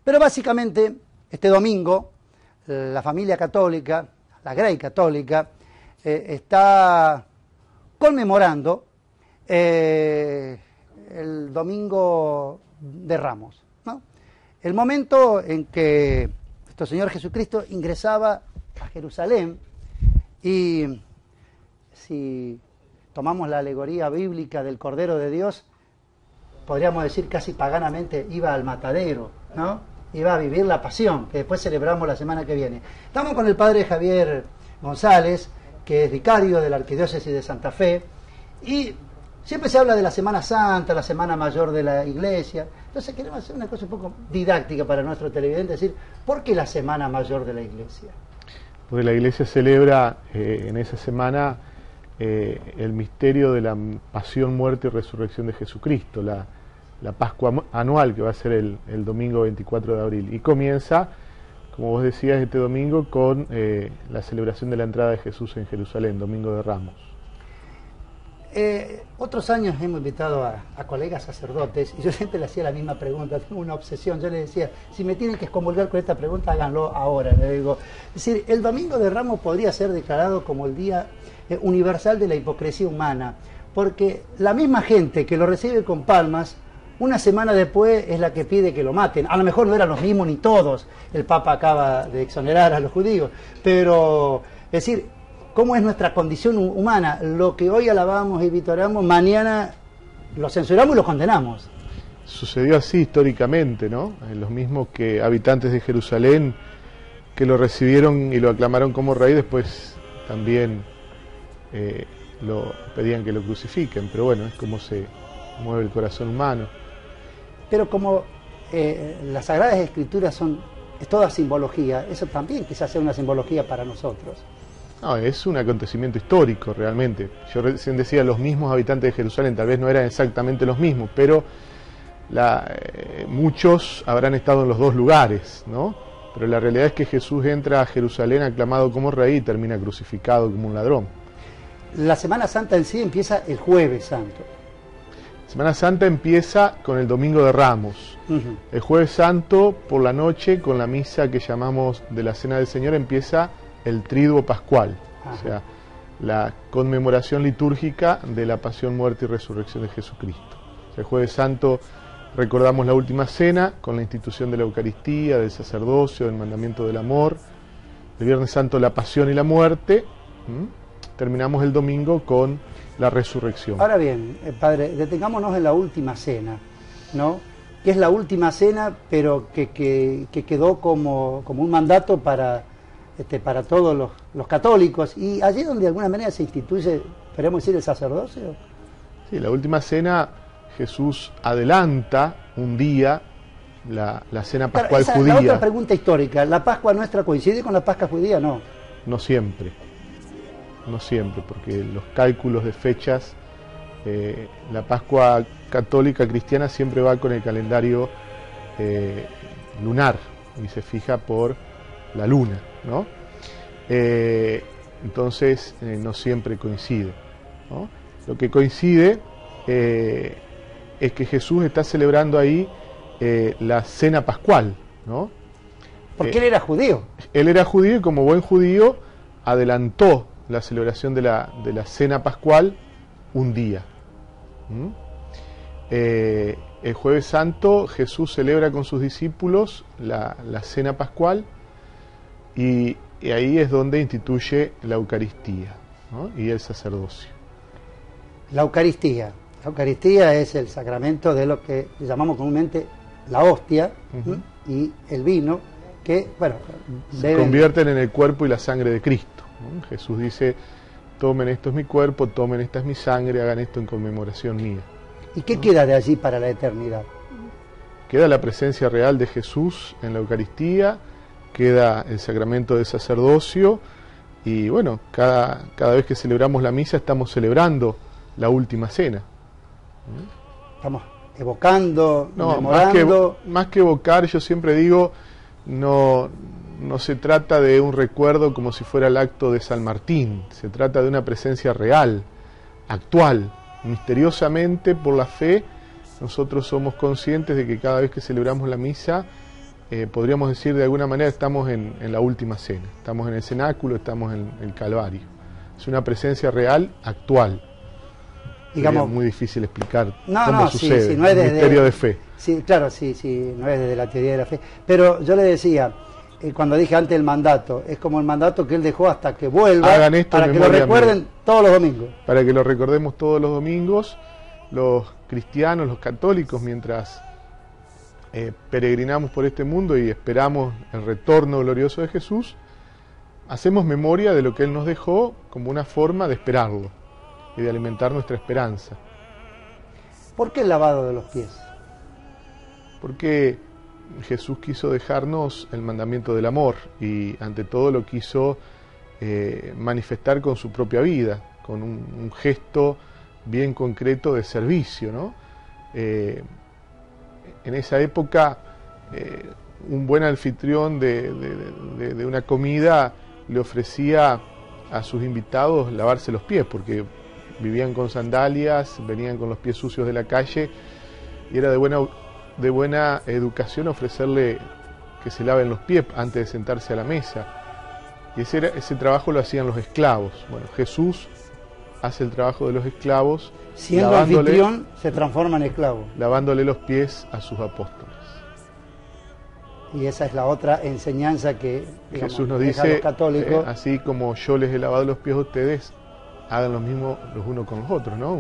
Pero básicamente, este domingo, la familia católica, la Grey Católica, está conmemorando el Domingo de Ramos, ¿no? El momento en que nuestro Señor Jesucristo ingresaba a Jerusalén y, si tomamos la alegoría bíblica del Cordero de Dios, podríamos decir casi paganamente, iba al matadero, ¿no? Iba a vivir la pasión, que después celebramos la semana que viene. Estamos con el padre Javier González, que es vicario de la Arquidiócesis de Santa Fe, y siempre se habla de la Semana Santa, la Semana Mayor de la Iglesia. Entonces queremos hacer una cosa un poco didáctica para nuestro televidente, decir, ¿por qué la Semana Mayor de la Iglesia? Porque la Iglesia celebra en esa semana el misterio de la pasión, muerte y resurrección de Jesucristo, la Pascua anual, que va a ser el domingo 24 de abril. Y comienza, como vos decías, este domingo con la celebración de la entrada de Jesús en Jerusalén, Domingo de Ramos. Otros años hemos invitado a colegas sacerdotes y yo siempre le hacía la misma pregunta, tengo una obsesión, yo le decía, si me tienen que excomulgar con esta pregunta, háganlo ahora, le digo. Es decir, el Domingo de Ramos podría ser declarado como el Día Universal de la Hipocresía Humana, porque la misma gente que lo recibe con palmas, una semana después es la que pide que lo maten. A lo mejor no eran los mismos ni todos, el Papa acaba de exonerar a los judíos, pero, es decir, ¿cómo es nuestra condición humana? Lo que hoy alabamos y victoriamos, mañana lo censuramos y lo condenamos. Sucedió así históricamente, ¿no? Los mismos que habitantes de Jerusalén que lo recibieron y lo aclamaron como rey, después también lo pedían que lo crucifiquen. Pero bueno, es como se mueve el corazón humano. Pero como las Sagradas Escrituras es toda simbología, eso también quizás sea una simbología para nosotros. No, es un acontecimiento histórico realmente. Yo recién decía los mismos habitantes de Jerusalén, tal vez no eran exactamente los mismos, pero muchos habrán estado en los dos lugares, ¿no? Pero la realidad es que Jesús entra a Jerusalén aclamado como rey y termina crucificado como un ladrón. La Semana Santa en sí empieza el Jueves Santo. Semana Santa empieza con el Domingo de Ramos. El Jueves Santo, por la noche, con la misa que llamamos de la Cena del Señor, empieza el Triduo Pascual. Ajá. O sea, la conmemoración litúrgica de la pasión, muerte y resurrección de Jesucristo. O sea, el Jueves Santo recordamos la última cena con la institución de la Eucaristía, del sacerdocio, del mandamiento del amor. El Viernes Santo la pasión y la muerte. Terminamos el domingo con la resurrección. Ahora bien, padre, detengámonos en la última cena, ¿no? Que es la última cena, pero que quedó como un mandato para todos los católicos, y allí donde de alguna manera se instituye, podemos decir, el sacerdocio. Sí, la última cena, Jesús adelanta un día la cena pascual judía. La otra pregunta histórica, ¿la Pascua nuestra coincide con la Pascua judía? No. No siempre, porque los cálculos de fechas, la Pascua católica cristiana siempre va con el calendario lunar y se fija por la luna, ¿no? Entonces no siempre coincide, ¿no? Lo que coincide es que Jesús está celebrando ahí la cena pascual, ¿no? Porque él era judío. Él era judío y como buen judío adelantó la celebración de la cena pascual un día. El Jueves Santo Jesús celebra con sus discípulos la cena pascual y ahí es donde instituye la Eucaristía, ¿no? Y el sacerdocio. La Eucaristía es el sacramento de lo que llamamos comúnmente la hostia y el vino, que, bueno, se convierten en el cuerpo y la sangre de Cristo, ¿no? Jesús dice, tomen esto es mi cuerpo, tomen esta es mi sangre, hagan esto en conmemoración mía. ¿Y qué queda de allí para la eternidad? Queda la presencia real de Jesús en la Eucaristía, queda el sacramento del sacerdocio y bueno, cada vez que celebramos la misa estamos celebrando la última cena. Estamos evocando, memorando. Más que evocar, yo siempre digo, no se trata de un recuerdo como si fuera el acto de San Martín, se trata de una presencia real, actual. Misteriosamente, por la fe, nosotros somos conscientes de que cada vez que celebramos la misa podríamos decir de alguna manera, estamos en la última cena, estamos en el cenáculo, estamos en el Calvario. Es una presencia real, actual. Digamos, es muy difícil explicar no, cómo sucede, sí, no es un misterio de fe. Sí, claro, sí, no es desde la teoría de la fe. Pero yo le decía, cuando dije antes el mandato, es como el mandato que él dejó hasta que vuelva, hagan esto para que lo recuerden todos los domingos. Para que lo recordemos todos los domingos, los cristianos, los católicos, mientras peregrinamos por este mundo y esperamos el retorno glorioso de Jesús, hacemos memoria de lo que Él nos dejó como una forma de esperarlo y de alimentar nuestra esperanza. ¿Por qué el lavado de los pies? Porque Jesús quiso dejarnos el mandamiento del amor y ante todo lo quiso manifestar con su propia vida, con un gesto bien concreto de servicio, ¿no? En esa época un buen anfitrión de una comida le ofrecía a sus invitados lavarse los pies, porque vivían con sandalias, venían con los pies sucios de la calle, y era de buena educación ofrecerle que se laven los pies antes de sentarse a la mesa. Y ese trabajo lo hacían los esclavos. Bueno, Jesús hace el trabajo de los esclavos, siendo anfitrión se transforma en esclavo, lavándole los pies a sus apóstoles. Y esa es la otra enseñanza que, digamos, Jesús nos deja a dice, los católicos, así como yo les he lavado los pies a ustedes, hagan lo mismo los unos con los otros, ¿no?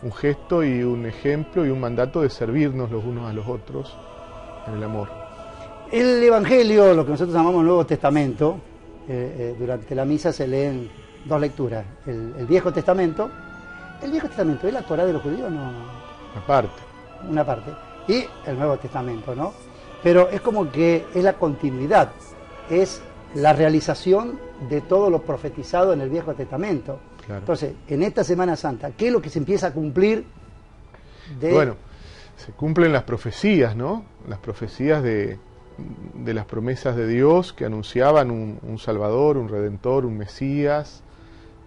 Un gesto y un ejemplo y un mandato de servirnos los unos a los otros en el amor. El Evangelio, lo que nosotros llamamos Nuevo Testamento, durante la misa se leen dos lecturas. El Viejo Testamento. El Viejo Testamento es la Torá de los judíos, ¿no? Una parte. Y el Nuevo Testamento, ¿no? Pero es como que es la continuidad, es la realización de todo lo profetizado en el Viejo Testamento. Claro. Entonces, en esta Semana Santa, ¿qué es lo que se empieza a cumplir? Bueno, se cumplen las profecías, ¿no? Las profecías de las promesas de Dios que anunciaban un Salvador, un Redentor, un Mesías,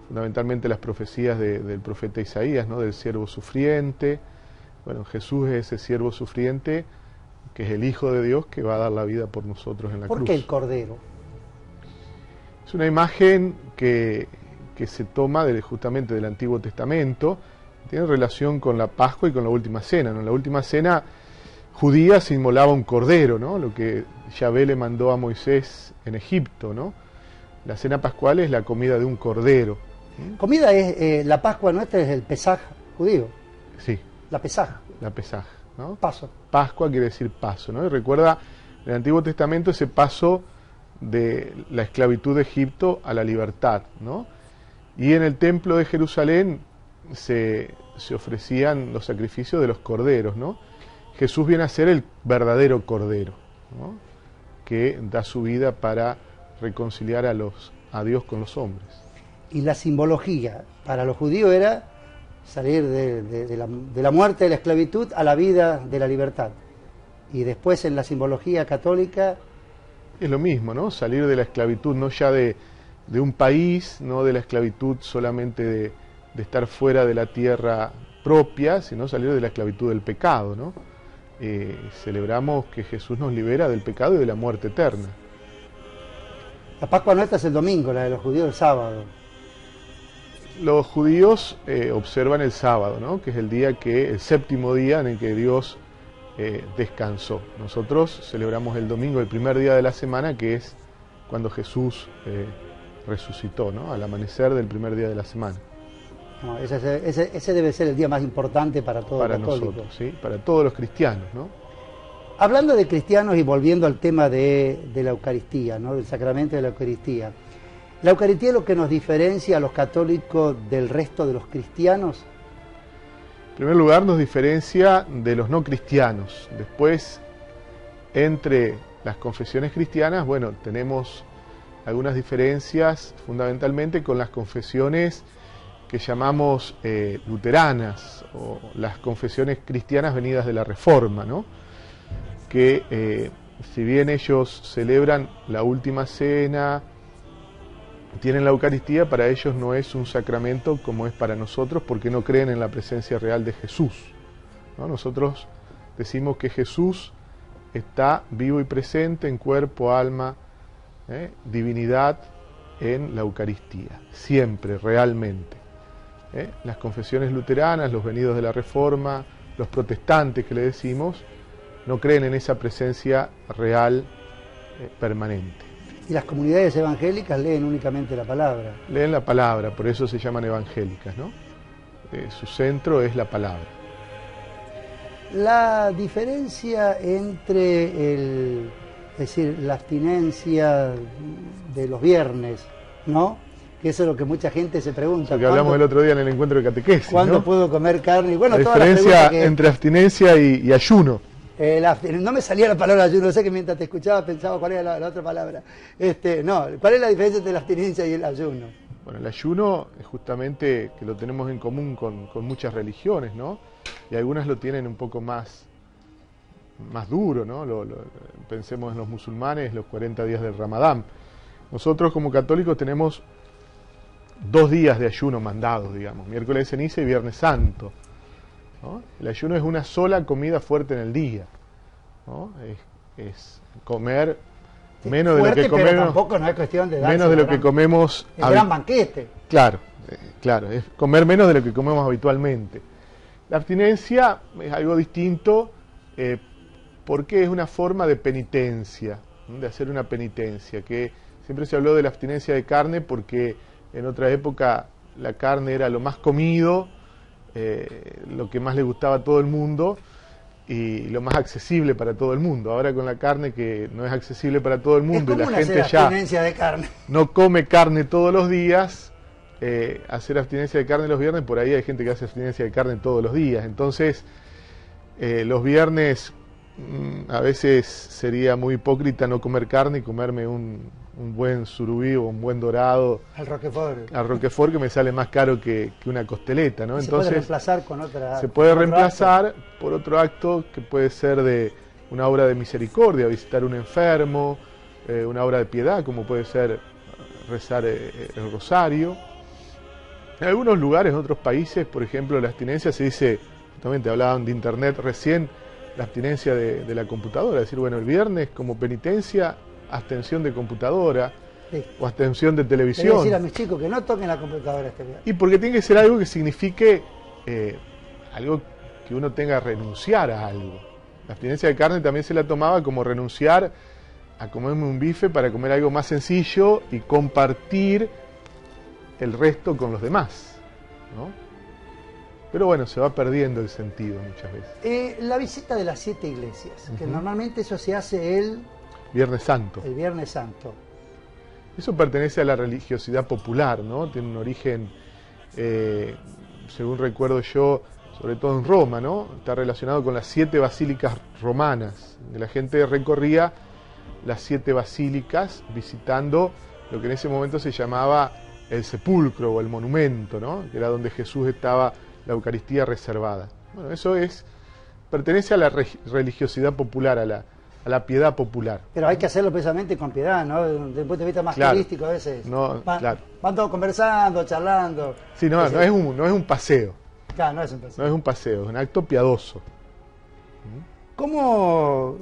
fundamentalmente las profecías del profeta Isaías, ¿no? Del siervo sufriente. Bueno, Jesús es ese siervo sufriente que es el Hijo de Dios que va a dar la vida por nosotros en la cruz. ¿Por qué el Cordero? Es una imagen que se toma justamente del Antiguo Testamento, tiene relación con la Pascua y con la Última Cena, ¿no? En la Última Cena judía se inmolaba un cordero, ¿no? Lo que Yahvé le mandó a Moisés en Egipto, ¿no? La cena pascual es la comida de un cordero. Comida es, la Pascua nuestra es el Pesaj judío. Sí. La Pesaj. La Pesaj, ¿no? Paso. Pascua quiere decir paso, ¿no? Y recuerda en el Antiguo Testamento ese paso de la esclavitud de Egipto a la libertad, ¿no? Y en el templo de Jerusalén se ofrecían los sacrificios de los corderos, ¿no? Jesús viene a ser el verdadero cordero, ¿no? Que da su vida para reconciliar a Dios con los hombres. Y la simbología para los judíos era salir de la muerte de la esclavitud a la vida de la libertad. Y después en la simbología católica es lo mismo, ¿no? Salir de la esclavitud, no ya de un país, no de la esclavitud solamente de estar fuera de la tierra propia, sino salir de la esclavitud del pecado, ¿no? Celebramos que Jesús nos libera del pecado y de la muerte eterna. La Pascua nuestra es el domingo, la de los judíos el sábado. Los judíos observan el sábado, ¿no? Que es el séptimo día en el que Dios descansó. Nosotros celebramos el domingo, el primer día de la semana, que es cuando Jesús resucitó, ¿no? Al amanecer del primer día de la semana. No, ese debe ser el día más importante para todos los católicos. Para nosotros, ¿sí? Para todos los cristianos, ¿no? Hablando de cristianos y volviendo al tema de la Eucaristía, ¿no? Del sacramento de la Eucaristía. ¿La Eucaristía es lo que nos diferencia a los católicos del resto de los cristianos? En primer lugar, nos diferencia de los no cristianos. Después, entre las confesiones cristianas, bueno, tenemos algunas diferencias fundamentalmente con las confesiones que llamamos luteranas o las confesiones cristianas venidas de la Reforma, ¿no? Que si bien ellos celebran la Última Cena, tienen la Eucaristía, para ellos no es un sacramento como es para nosotros, porque no creen en la presencia real de Jesús, ¿no? Nosotros decimos que Jesús está vivo y presente en cuerpo, alma, divinidad en la Eucaristía, siempre, realmente. Las confesiones luteranas, los venidos de la Reforma, los protestantes que le decimos, no creen en esa presencia real, permanente. Y las comunidades evangélicas leen únicamente la palabra. Leen la palabra, por eso se llaman evangélicas, ¿no? Su centro es la palabra. La diferencia entre es decir, la abstinencia de los viernes, ¿no? Que eso es lo que mucha gente se pregunta. Lo que hablamos el otro día en el encuentro de catequesis, ¿cuándo ¿no? puedo comer carne? Y bueno, la todas las diferencia que... entre abstinencia y ayuno. No me salía la palabra ayuno, sé que mientras te escuchaba pensaba cuál era la otra palabra. No, ¿cuál es la diferencia entre la abstinencia y el ayuno? Bueno, el ayuno es justamente que lo tenemos en común con muchas religiones, ¿no? Y algunas lo tienen un poco más duro, ¿no? Pensemos en los musulmanes, los 40 días del Ramadán. Nosotros como católicos tenemos 2 días de ayuno mandados, digamos, miércoles de ceniza y viernes santo, ¿no? El ayuno es una sola comida fuerte en el día, ¿no? Es comer menos fuerte, de lo que comemos, pero tampoco no es cuestión de darse menos de lo que comemos, el gran banquete. Claro, es comer menos de lo que comemos habitualmente. La abstinencia es algo distinto, porque es una forma de penitencia, ¿no? De hacer una penitencia, que siempre se habló de la abstinencia de carne porque en otra época la carne era lo más comido, lo que más le gustaba a todo el mundo y lo más accesible para todo el mundo. Ahora con la carne que no es accesible para todo el mundo y la gente ya de carne. No come carne todos los días, hacer abstinencia de carne los viernes, por ahí hay gente que hace abstinencia de carne todos los días. Entonces, los viernes a veces sería muy hipócrita no comer carne y comerme un buen surubí o un buen dorado al Roquefort, que me sale más caro que una costeleta, ¿no? Entonces, se puede reemplazar con otra. Se puede reemplazar por otro acto que puede ser de una obra de misericordia, visitar un enfermo, una obra de piedad, como puede ser rezar el rosario. En algunos lugares, en otros países, por ejemplo, la abstinencia se dice, justamente hablaban de internet recién, la abstinencia de la computadora, es decir, bueno, el viernes como penitencia, abstención de computadora, sí, o abstención de televisión. Voy a decir a mis chicos que no toquen la computadora este viernes. Y porque tiene que ser algo que signifique algo que uno tenga que renunciar a algo. La abstinencia de carne también se la tomaba como renunciar a comerme un bife para comer algo más sencillo y compartir el resto con los demás, ¿no? Pero bueno, se va perdiendo el sentido muchas veces. La visita de las 7 iglesias, que normalmente eso se hace el Viernes Santo. El Viernes Santo. Eso pertenece a la religiosidad popular, ¿no? Tiene un origen, según recuerdo yo, sobre todo en Roma, ¿no? Está relacionado con las 7 basílicas romanas. La gente recorría las 7 basílicas visitando lo que en ese momento se llamaba el sepulcro o el monumento, ¿no? Que era donde Jesús estaba, la Eucaristía reservada. Bueno, eso pertenece a la religiosidad popular, a la piedad popular. Pero hay que hacerlo precisamente con piedad, ¿no? Desde un punto de vista más turístico a veces. Van todos conversando, charlando. Sí, no es un paseo. Claro, no es un paseo. No es un paseo, es un acto piadoso. ¿Cómo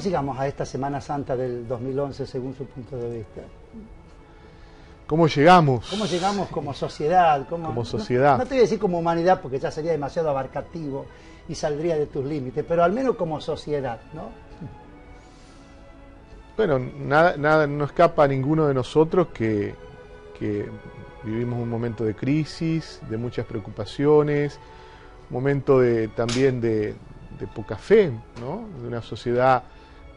llegamos a esta Semana Santa del 2011 según su punto de vista? ¿Cómo llegamos? ¿Cómo llegamos como sociedad? Como sociedad. No te voy a decir como humanidad porque ya sería demasiado abarcativo y saldría de tus límites, pero al menos como sociedad, ¿no? Bueno, nada no escapa a ninguno de nosotros que vivimos un momento de crisis, de muchas preocupaciones, un momento también de poca fe, ¿no? De una sociedad,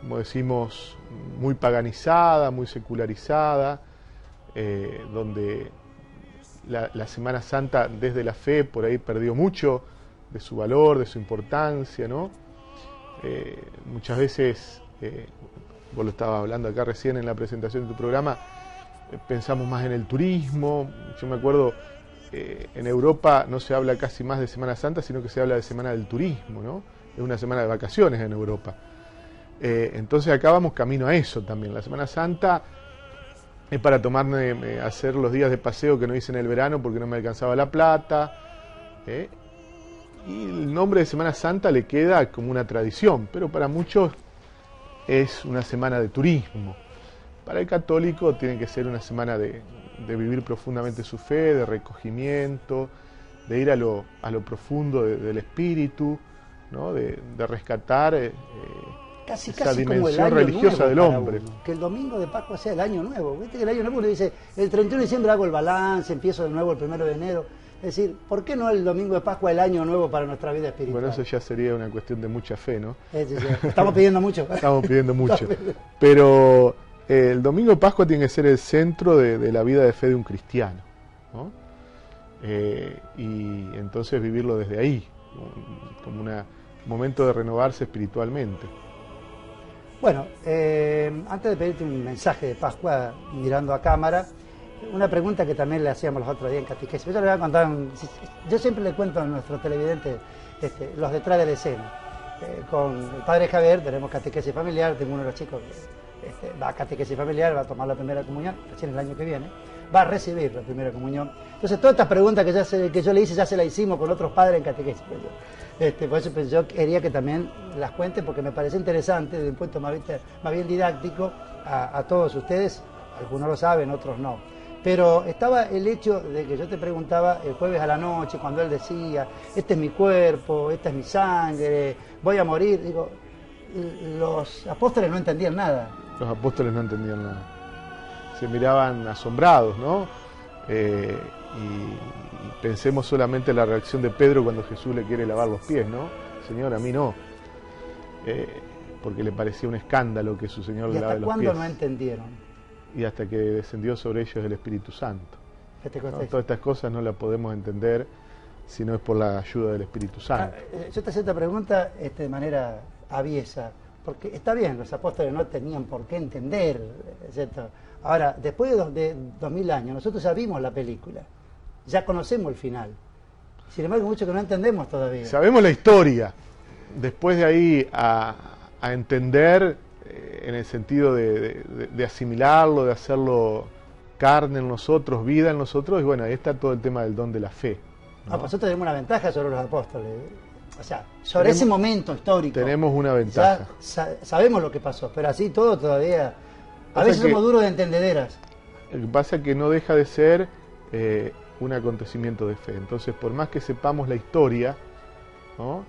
como decimos, muy paganizada, muy secularizada, donde la Semana Santa desde la fe por ahí perdió mucho de su valor, de su importancia, ¿no? Muchas veces, vos lo estabas hablando acá recién en la presentación de tu programa, pensamos más en el turismo. Yo me acuerdo, en Europa no se habla casi más de Semana Santa, sino que se habla de Semana del Turismo, ¿no? Es una semana de vacaciones en Europa. Entonces acá vamos camino a eso también. La Semana Santa es para tomarme, hacer los días de paseo que no hice en el verano porque no me alcanzaba la plata. Y el nombre de Semana Santa le queda como una tradición, pero para muchos es una semana de turismo. Para el católico tiene que ser una semana de vivir profundamente su fe, de recogimiento, de ir a lo profundo del espíritu, ¿no? de rescatar esa dimensión religiosa del hombre. Que el domingo de Pascua sea el año nuevo. Viste que el año nuevo uno dice, el 31 de diciembre hago el balance, empiezo de nuevo el 1 de enero. Es decir, ¿por qué no el domingo de Pascua el año nuevo para nuestra vida espiritual? Bueno, eso ya sería una cuestión de mucha fe, ¿no? Estamos pidiendo mucho. Estamos pidiendo mucho. Pero el domingo de Pascua tiene que ser el centro de la vida de fe de un cristiano, ¿no? Y entonces vivirlo desde ahí, como un momento de renovarse espiritualmente. Bueno, antes de pedirte un mensaje de Pascua mirando a cámara, una pregunta que también le hacíamos los otros días en catequesis. Yo le voy a contar, yo siempre le cuento a nuestros televidentes los detrás de la escena. Con el padre Javier tenemos catequesis familiar, tengo uno de los chicos que va a catequesis familiar, va a tomar la primera comunión, recién el año que viene, va a recibir la primera comunión. Entonces todas estas preguntas que yo le hice ya se las hicimos con otros padres en catequesis. Por eso pues, yo quería que también las cuente porque me parece interesante desde un punto más bien didáctico a todos ustedes. Algunos lo saben, otros no. Pero estaba el hecho de que yo te preguntaba el jueves a la noche, cuando él decía, este es mi cuerpo, esta es mi sangre, voy a morir. Digo, los apóstoles no entendían nada. Los apóstoles no entendían nada. Se miraban asombrados, ¿no? Y pensemos solamente en la reacción de Pedro cuando Jesús le quiere lavar los pies, ¿no? Señor, a mí no. Porque le parecía un escándalo que su Señor le lave los pies. ¿Y hasta cuándo no entendieron? Y hasta que descendió sobre ellos el Espíritu Santo. ¿No? Todas estas cosas no las podemos entender si no es por la ayuda del Espíritu Santo. Yo te hacía esta pregunta de manera aviesa, porque está bien, los apóstoles no tenían por qué entender, ¿cierto? Ahora, después de 2000 años, nosotros ya vimos la película, ya conocemos el final. Sin embargo, mucho que no entendemos todavía. Sabemos la historia. Después de ahí a entender, en el sentido de asimilarlo, de hacerlo carne en nosotros, vida en nosotros, y bueno, ahí está todo el tema del don de la fe, ¿no? Nosotros tenemos una ventaja sobre los apóstoles, o sea, sobre ese momento histórico. Tenemos una ventaja. Sabemos lo que pasó, pero así todo todavía, a veces somos duros de entendederas. Lo que pasa es que no deja de ser un acontecimiento de fe. Entonces, por más que sepamos la historia, ¿no?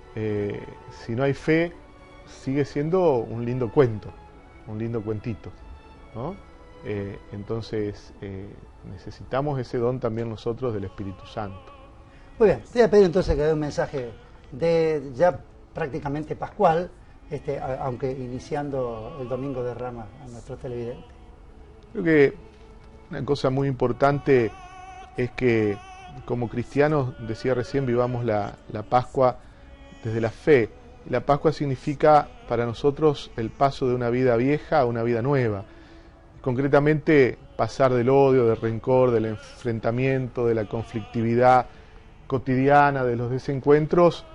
Si no hay fe, sigue siendo un lindo cuento, un lindo cuentito, ¿no? Entonces necesitamos ese don también nosotros del Espíritu Santo. Muy bien, te voy a pedir entonces que dé un mensaje ya prácticamente pascual, aunque iniciando el Domingo de Ramos a nuestros televidentes. Creo que una cosa muy importante es que como cristianos, decía recién, vivamos la Pascua desde la fe. La Pascua significa para nosotros el paso de una vida vieja a una vida nueva. Concretamente, pasar del odio, del rencor, del enfrentamiento, de la conflictividad cotidiana, de los desencuentros,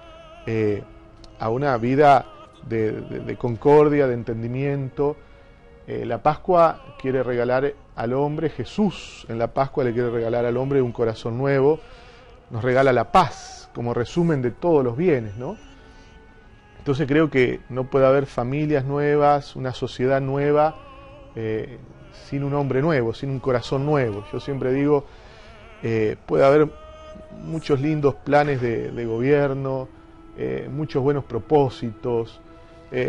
a una vida de concordia, de entendimiento. La Pascua quiere regalar al hombre, Jesús en la Pascua le quiere regalar al hombre un corazón nuevo, nos regala la paz como resumen de todos los bienes, ¿no? Entonces creo que no puede haber familias nuevas, una sociedad nueva, sin un hombre nuevo, sin un corazón nuevo. Yo siempre digo, puede haber muchos lindos planes de gobierno, muchos buenos propósitos,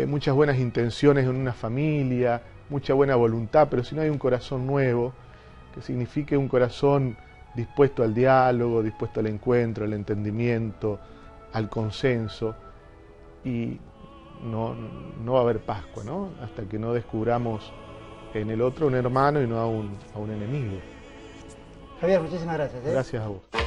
muchas buenas intenciones en una familia, mucha buena voluntad, pero si no hay un corazón nuevo, que signifique un corazón dispuesto al diálogo, dispuesto al encuentro, al entendimiento, al consenso, y no va a haber Pascua, ¿no? Hasta que no descubramos en el otro un hermano y no a un enemigo. Javier, muchísimas gracias. Gracias a vos.